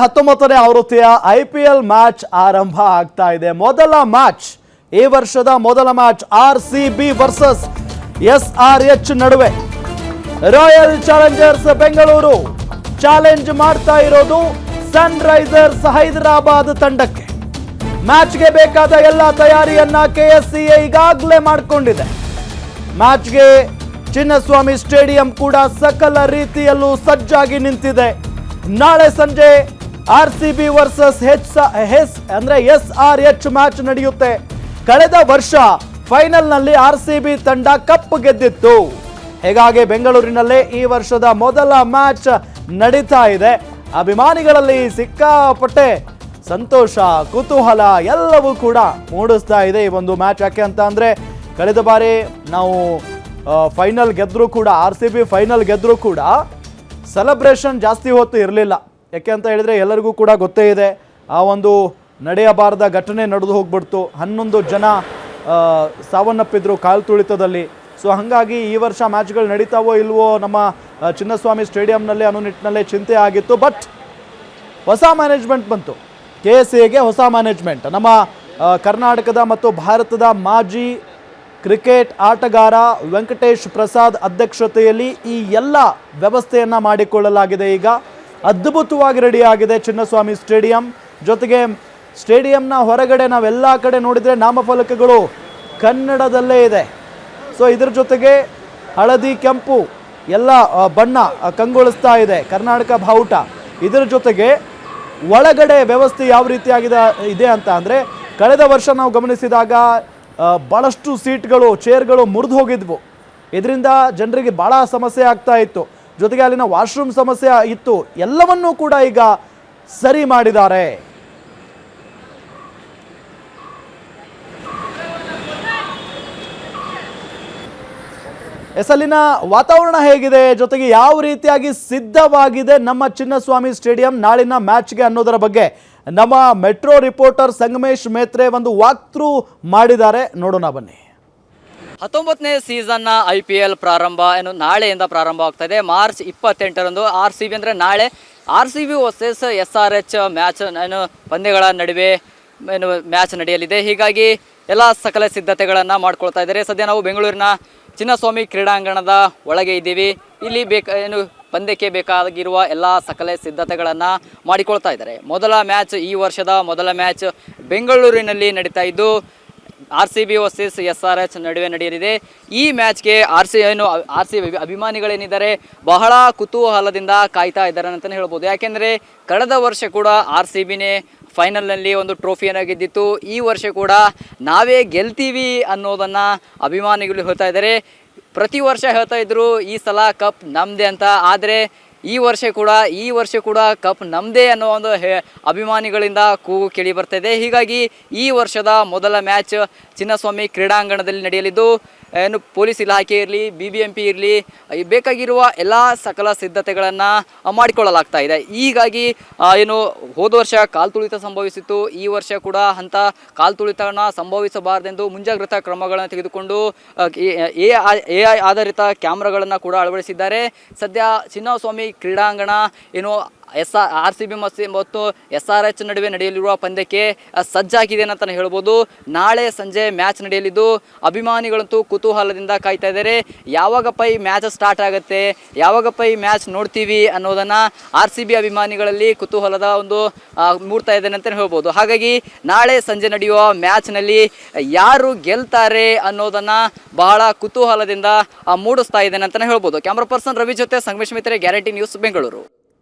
19ನೇ ಆವೃತ್ತಿಯ IPL match ಆರಂಭ ಆಗ್ತಾ ಇದೆ. ಮೊದಲ ಮ್ಯಾಚ್, ಈ ವರ್ಷದ ಮೊದಲ ಮ್ಯಾಚ್ RCB ವರ್ಸಸ್ SRH ನಡುವೆ. ರಾಯಲ್ ಚಾಲೆಂಜರ್ಸ್ ಬೆಂಗಳೂರು ಚಾಲೆಂಜ್ ಮಾಡ್ತಾ ಇರೋದು ಸನ್ರೈಸರ್ಸ್ ಹೈದರಾಬಾದ್ ತಂಡಕ್ಕೆ. ಮ್ಯಾಚ್ಗೆ ಬೇಕಾದ ಎಲ್ಲ ತಯಾರಿಯನ್ನ KSCA ಈಗಾಗಲೇ ಮಾಡಿಕೊಂಡಿದೆ. ಮ್ಯಾಚ್ಗೆ ಚಿನ್ನಸ್ವಾಮಿ ಸ್ಟೇಡಿಯಂ ಕೂಡ ಸಕಲ ರೀತಿಯಲ್ಲೂ ಸಜ್ಜಾಗಿ ನಿಂತಿದೆ. ನಾಳೆ ಸಂಜೆ RCB ವರ್ಸಸ್ SRH ಮ್ಯಾಚ್ ನಡೆಯುತ್ತೆ. ಕಳೆದ ವರ್ಷ ಫೈನಲ್ನಲ್ಲಿ RCB ತಂಡ ಕಪ್ ಗೆದ್ದಿತ್ತು. ಹೀಗಾಗಿ ಬೆಂಗಳೂರಿನಲ್ಲೇ ಈ ವರ್ಷದ ಮೊದಲ ಮ್ಯಾಚ್ ನಡೀತಾ ಇದೆ. ಅಭಿಮಾನಿಗಳಲ್ಲಿ ಸಿಕ್ಕಾಪಟ್ಟೆ ಸಂತೋಷ, ಕುತೂಹಲ ಎಲ್ಲವೂ ಕೂಡ ಮೂಡಿಸ್ತಾ ಇದೆ ಈ ಒಂದು ಮ್ಯಾಚ್. ಯಾಕೆ ಅಂತ ಅಂದರೆ ಕಳೆದ ಬಾರಿ ನಾವು ಫೈನಲ್ ಗೆದ್ದರೂ ಕೂಡ, RCB ಫೈನಲ್ ಗೆದ್ದರೂ ಕೂಡ ಸೆಲೆಬ್ರೇಷನ್ ಜಾಸ್ತಿ ಹೊತ್ತು ಇರಲಿಲ್ಲ. ಯಾಕೆ ಅಂತ ಹೇಳಿದರೆ ಎಲ್ಲರಿಗೂ ಕೂಡ ಗೊತ್ತೇ ಇದೆ, ಆ ಒಂದು ನಡೆಯಬಾರದ ಘಟನೆ ನಡೆದು ಹೋಗ್ಬಿಡ್ತು. 11 ಜನ ಸಾವನ್ನಪ್ಪಿದ್ರು ಕಾಲು ತುಳಿತದಲ್ಲಿ. ಸೊ ಹಾಗಾಗಿ ಈ ವರ್ಷ ಮ್ಯಾಚ್ಗಳು ನಡೀತಾವೋ ಇಲ್ವೋ ನಮ್ಮ ಚಿನ್ನಸ್ವಾಮಿ ಸ್ಟೇಡಿಯಂನಲ್ಲಿ ಅನ್ನೋ ನಿಟ್ಟಿನಲ್ಲೇ ಚಿಂತೆ ಆಗಿತ್ತು. ಬಟ್ ಹೊಸ ಮ್ಯಾನೇಜ್ಮೆಂಟ್ ಬಂತು, KSCAಗೆ ಹೊಸ ಮ್ಯಾನೇಜ್ಮೆಂಟ್. ನಮ್ಮ ಕರ್ನಾಟಕದ ಮತ್ತು ಭಾರತದ ಮಾಜಿ ಕ್ರಿಕೆಟ್ ಆಟಗಾರ ವೆಂಕಟೇಶ್ ಪ್ರಸಾದ್ ಅಧ್ಯಕ್ಷತೆಯಲ್ಲಿ ಈ ಎಲ್ಲ ವ್ಯವಸ್ಥೆಯನ್ನು ಮಾಡಿಕೊಳ್ಳಲಾಗಿದೆ. ಈಗ ಅದ್ಭುತವಾಗಿ ರೆಡಿಯಾಗಿದೆ ಚಿನ್ನಸ್ವಾಮಿ ಸ್ಟೇಡಿಯಂ. ಜೊತೆಗೆ ಸ್ಟೇಡಿಯಂನ ಹೊರಗಡೆ ನಾವೆಲ್ಲ ಕಡೆ ನೋಡಿದರೆ ನಾಮಫಲಕಗಳು ಕನ್ನಡದಲ್ಲೇ ಇದೆ. ಸೊ ಇದ್ರ ಜೊತೆಗೆ ಹಳದಿ ಕೆಂಪು ಎಲ್ಲ ಬಣ್ಣ ಕಂಗೊಳಿಸ್ತಾ ಇದೆ, ಕರ್ನಾಟಕ ಬಾವುಟ. ಇದರ ಜೊತೆಗೆ ಒಳಗಡೆ ವ್ಯವಸ್ಥೆ ಯಾವ ರೀತಿಯಾಗಿದೆ ಅಂತ ಅಂದರೆ, ಕಳೆದ ವರ್ಷ ನಾವು ಗಮನಿಸಿದಾಗ ಭಾಳಷ್ಟು ಸೀಟ್ಗಳು, ಚೇರ್ಗಳು ಮುರಿದು ಹೋಗಿದ್ವು. ಇದರಿಂದ ಜನರಿಗೆ ಭಾಳ ಸಮಸ್ಯೆ ಆಗ್ತಾ ಇತ್ತು. ಜೊತೆಗೆ ಅಲ್ಲಿನ ವಾಶ್ರೂಮ್ ಸಮಸ್ಯೆ ಇತ್ತು. ಎಲ್ಲವನ್ನೂ ಕೂಡ ಈಗ ಸರಿ ಮಾಡಿದ್ದಾರೆ. ಅಲ್ಲಿನ ವಾತಾವರಣ ಹೇಗಿದೆ, ಜೊತೆಗೆ ಯಾವ ರೀತಿಯಾಗಿ ಸಿದ್ಧವಾಗಿದೆ ನಮ್ಮ ಚಿನ್ನಸ್ವಾಮಿ ಸ್ಟೇಡಿಯಂ ನಾಳಿನ ಮ್ಯಾಚ್ಗೆ ಅನ್ನೋದರ ಬಗ್ಗೆ ನಮ್ಮ ಮೆಟ್ರೋ ರಿಪೋರ್ಟರ್ ಸಂಗಮೇಶ್ ಮೇತ್ರೆ ಒಂದು ವಾಕ್ ಥ್ರೂ ಮಾಡಿದ್ದಾರೆ. ನೋಡೋಣ ಬನ್ನಿ. 19ನೇ ಸೀಸನ್ನ IPL ಪ್ರಾರಂಭ ನಾಳೆಯಿಂದ ಪ್ರಾರಂಭ ಆಗ್ತಾ ಇದೆ. ಮಾರ್ಚ್ 28ರಂದು RCB ಅಂದರೆ ನಾಳೆ RCB ವರ್ಸಸ್ SRH ಮ್ಯಾಚ್ ಪಂದ್ಯಗಳ ನಡುವೆ ಮ್ಯಾಚ್ ನಡೆಯಲಿದೆ. ಹೀಗಾಗಿ ಎಲ್ಲ ಸಕಲ ಸಿದ್ಧತೆಗಳನ್ನು ಮಾಡ್ಕೊಳ್ತಾ ಇದ್ದಾರೆ. ಸದ್ಯ ನಾವು ಬೆಂಗಳೂರಿನ ಚಿನ್ನಸ್ವಾಮಿ ಕ್ರೀಡಾಂಗಣದ ಒಳಗೆ ಇದ್ದೀವಿ. ಇಲ್ಲಿ ಪಂದ್ಯಕ್ಕೆ ಬೇಕಾಗಿರುವ ಎಲ್ಲ ಸಕಲ ಸಿದ್ಧತೆಗಳನ್ನು ಮಾಡಿಕೊಳ್ತಾ ಇದ್ದಾರೆ. ಮೊದಲ ಮ್ಯಾಚ್, ಈ ವರ್ಷದ ಮೊದಲ ಮ್ಯಾಚ್ ಬೆಂಗಳೂರಿನಲ್ಲಿ ನಡೀತಾ ಇದ್ದು RCB ವರ್ಸಸ್ SRH ನಡುವೆ ನಡೆಯಲಿದೆ. ಈ ಮ್ಯಾಚ್ಗೆ RCB ಅಭಿಮಾನಿಗಳೇನಿದ್ದಾರೆ ಬಹಳ ಕುತೂಹಲದಿಂದ ಕಾಯ್ತಾ ಇದ್ದಾರೆ ಅಂತಲೇ ಹೇಳ್ಬೋದು. ಯಾಕೆಂದರೆ ಕಳೆದ ವರ್ಷ ಕೂಡ RCBನೇ ಫೈನಲ್ನಲ್ಲಿ ಒಂದು ಟ್ರೋಫಿಯನ್ನು ಗೆದ್ದಿತ್ತು. ಈ ವರ್ಷ ಕೂಡ ನಾವೇ ಗೆಲ್ತೀವಿ ಅನ್ನೋದನ್ನು ಅಭಿಮಾನಿಗಳು ಹೇಳ್ತಾ ಇದ್ದಾರೆ. ಪ್ರತಿ ವರ್ಷ ಹೇಳ್ತಾ ಇದ್ರು ಈ ಸಲ ಕಪ್ ನಮ್ಮದೇ ಅಂತ. ಆದರೆ ಈ ವರ್ಷ ಕೂಡ ಕಪ್ ನಮ್ಮದೇ ಅನ್ನೋ ಒಂದು ಅಭಿಮಾನಿಗಳಿಂದ ಕೂಗು ಕೇಳಿ ಬರ್ತಾ ಇದೆ. ಹೀಗಾಗಿ ಈ ವರ್ಷದ ಮೊದಲ ಮ್ಯಾಚ್ ಚಿನ್ನಸ್ವಾಮಿ ಕ್ರೀಡಾಂಗಣದಲ್ಲಿ ನಡೆಯಲಿದ್ದು ಪೊಲೀಸ್ ಇಲಾಖೆ ಇರಲಿ, BBMP ಇರಲಿ, ಬೇಕಾಗಿರುವ ಎಲ್ಲ ಸಕಲ ಸಿದ್ಧತೆಗಳನ್ನು ಮಾಡಿಕೊಳ್ಳಲಾಗ್ತಾ ಇದೆ. ಹೀಗಾಗಿ ಹೋದ ವರ್ಷ ಕಾಲು ತುಳಿತ ಸಂಭವಿಸಿತ್ತು. ಈ ವರ್ಷ ಕೂಡ ಅಂಥ ಕಾಲು ತುಳಿತವನ್ನು ಸಂಭವಿಸಬಾರದೆಂದು ಮುಂಜಾಗ್ರತಾ ಕ್ರಮಗಳನ್ನು ತೆಗೆದುಕೊಂಡು AI ಆಧಾರಿತ ಕ್ಯಾಮ್ರಾಗಳನ್ನು ಕೂಡ ಅಳವಡಿಸಿದ್ದಾರೆ. ಸದ್ಯ ಚಿನ್ನಸ್ವಾಮಿ ಕ್ರೀಡಾಂಗಣ RCB ಮತ್ತು SRH ನಡುವೆ ನಡೆಯಲಿರುವ ಪಂದ್ಯಕ್ಕೆ ಸಜ್ಜಾಗಿದೆ ಅಂತಲೇ ಹೇಳ್ಬೋದು. ನಾಳೆ ಸಂಜೆ ಮ್ಯಾಚ್ ನಡೆಯಲಿದ್ದು ಅಭಿಮಾನಿಗಳಂತೂ ಕುತೂಹಲದಿಂದ ಕಾಯ್ತಾ ಇದ್ದಾರೆ. ಯಾವಾಗಪ್ಪ ಈ ಮ್ಯಾಚ್ ಸ್ಟಾರ್ಟ್ ಆಗುತ್ತೆ, ಯಾವಾಗಪ್ಪ ಈ ಮ್ಯಾಚ್ ನೋಡ್ತೀವಿ ಅನ್ನೋದನ್ನು RCB ಅಭಿಮಾನಿಗಳಲ್ಲಿ ಕುತೂಹಲದ ಒಂದು ಮೂಡ್ತಾ ಇದೆ ಅಂತಲೇ ಹೇಳ್ಬೋದು. ಹಾಗಾಗಿ ನಾಳೆ ಸಂಜೆ ನಡೆಯುವ ಮ್ಯಾಚ್ನಲ್ಲಿ ಯಾರು ಗೆಲ್ತಾರೆ ಅನ್ನೋದನ್ನು ಬಹಳ ಕುತೂಹಲದಿಂದ ಮೂಡಿಸ್ತಾ ಇದ್ದೇನೆ ಅಂತಲೇ ಹೇಳ್ಬೋದು. ಕ್ಯಾಮ್ರಾ ಪರ್ಸನ್ ರವಿ ಜೊತೆ ಸಂಗಮೇಶ್ ಮಿತ್ರೆ, ಗ್ಯಾರಂಟಿ ನ್ಯೂಸ್, ಬೆಂಗಳೂರು.